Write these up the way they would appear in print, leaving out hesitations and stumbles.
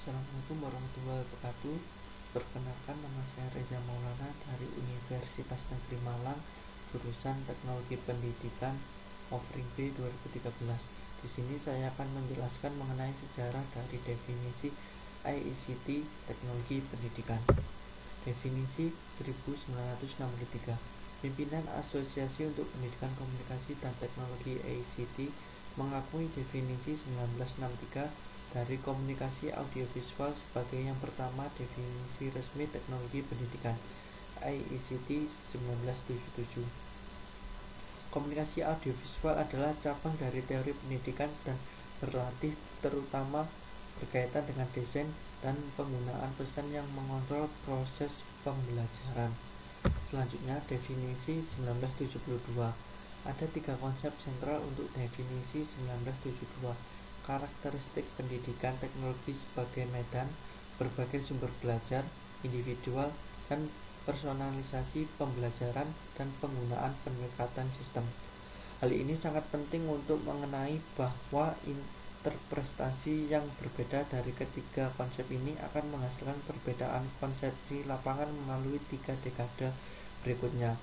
Assalamualaikum warahmatullahi wabarakatuh. Perkenalkan, nama saya Reza Maulana dari Universitas Negeri Malang, jurusan Teknologi Pendidikan, offering B 2013. Di sini saya akan menjelaskan mengenai sejarah dari definisi ICT Teknologi Pendidikan. Definisi 1963. Pimpinan Asosiasi untuk Pendidikan Komunikasi dan Teknologi ICT mengakui definisi 1963 dari komunikasi audiovisual sebagai yang pertama definisi resmi teknologi pendidikan ICT 1977. Komunikasi audiovisual adalah cabang dari teori pendidikan dan berlatih terutama berkaitan dengan desain dan penggunaan pesan yang mengontrol proses pembelajaran. Selanjutnya, definisi 1972. Ada 3 konsep sentral untuk definisi 1972. Karakteristik pendidikan teknologi sebagai medan, berbagai sumber belajar, individual, dan personalisasi pembelajaran dan penggunaan pendekatan sistem. Hal ini sangat penting untuk mengenai bahwa interpretasi yang berbeda dari ketiga konsep ini akan menghasilkan perbedaan konsepsi lapangan melalui 3 dekade berikutnya.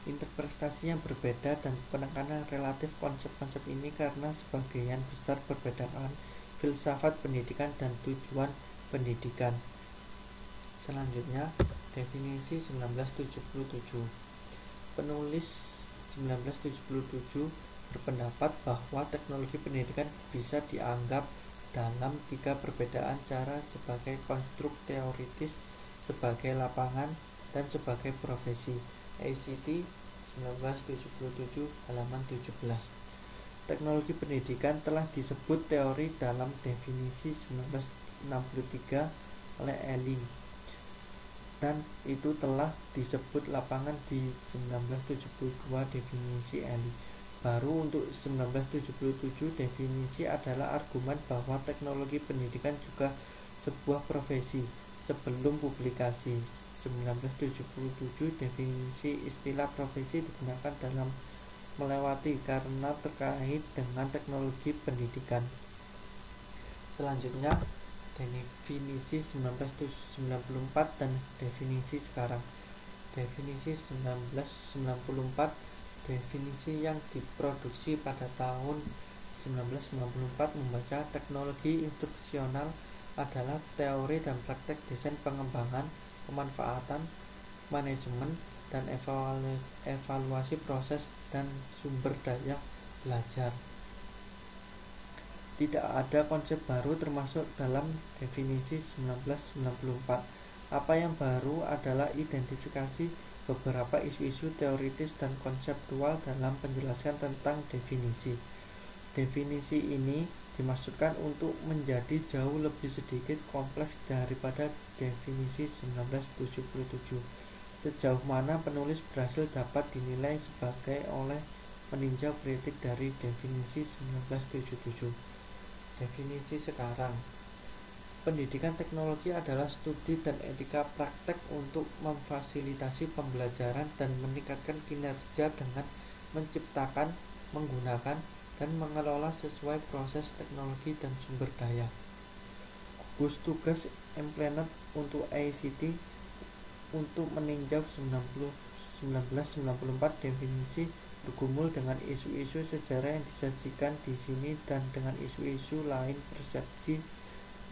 Interpretasi yang berbeda dan penekanan relatif konsep-konsep ini karena sebagian besar perbedaan filsafat pendidikan dan tujuan pendidikan. Selanjutnya, definisi 1977. Penulis 1977 berpendapat bahwa teknologi pendidikan bisa dianggap dalam 3 perbedaan cara: sebagai konstruk teoritis, sebagai lapangan, dan sebagai profesi. ICT 1977 halaman 17. Teknologi pendidikan telah disebut teori dalam definisi 1963 oleh Elling, dan itu telah disebut lapangan di 1972 definisi Elling. Baru untuk 1977 definisi adalah argumen bahwa teknologi pendidikan juga sebuah profesi. Sebelum publikasi 1977 definisi istilah profesi digunakan dalam melewati karena terkait dengan teknologi pendidikan. Selanjutnya, definisi 1994 dan definisi sekarang. Definisi 1994, definisi yang diproduksi pada tahun 1994 membaca teknologi instruksional adalah teori dan praktek desain pengembangan, pemanfaatan, manajemen, dan evaluasi proses dan sumber daya belajar. Tidak ada konsep baru termasuk dalam definisi 1994. Apa yang baru adalah identifikasi beberapa isu-isu teoritis dan konseptual dalam penjelasan tentang definisi. Definisi ini dimaksudkan untuk menjadi jauh lebih sedikit kompleks daripada definisi 1977. Sejauh mana penulis berhasil dapat dinilai sebagai oleh meninjau kritik dari definisi 1977. Definisi sekarang. Pendidikan teknologi adalah studi dan etika praktek untuk memfasilitasi pembelajaran dan meningkatkan kinerja dengan menciptakan, menggunakan, dan mengelola sesuai proses teknologi dan sumber daya. Gugus tugas implement untuk ICT untuk meninjau 1994 definisi bergumul dengan isu-isu sejarah yang disajikan di sini dan dengan isu-isu lain persepsi,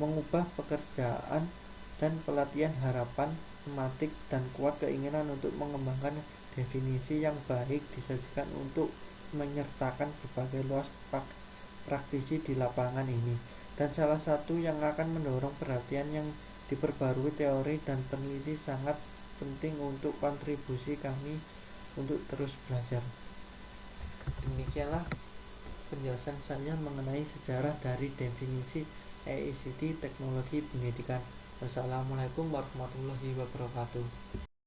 mengubah pekerjaan dan pelatihan harapan sematik dan kuat keinginan untuk mengembangkan definisi yang baik disajikan untuk menyertakan berbagai luas praktisi di lapangan ini, dan salah satu yang akan mendorong perhatian yang diperbarui teori dan peneliti sangat penting untuk kontribusi kami untuk terus belajar. Demikianlah penjelasan saya mengenai sejarah dari definisi ICT Teknologi Pendidikan. Wassalamualaikum warahmatullahi wabarakatuh.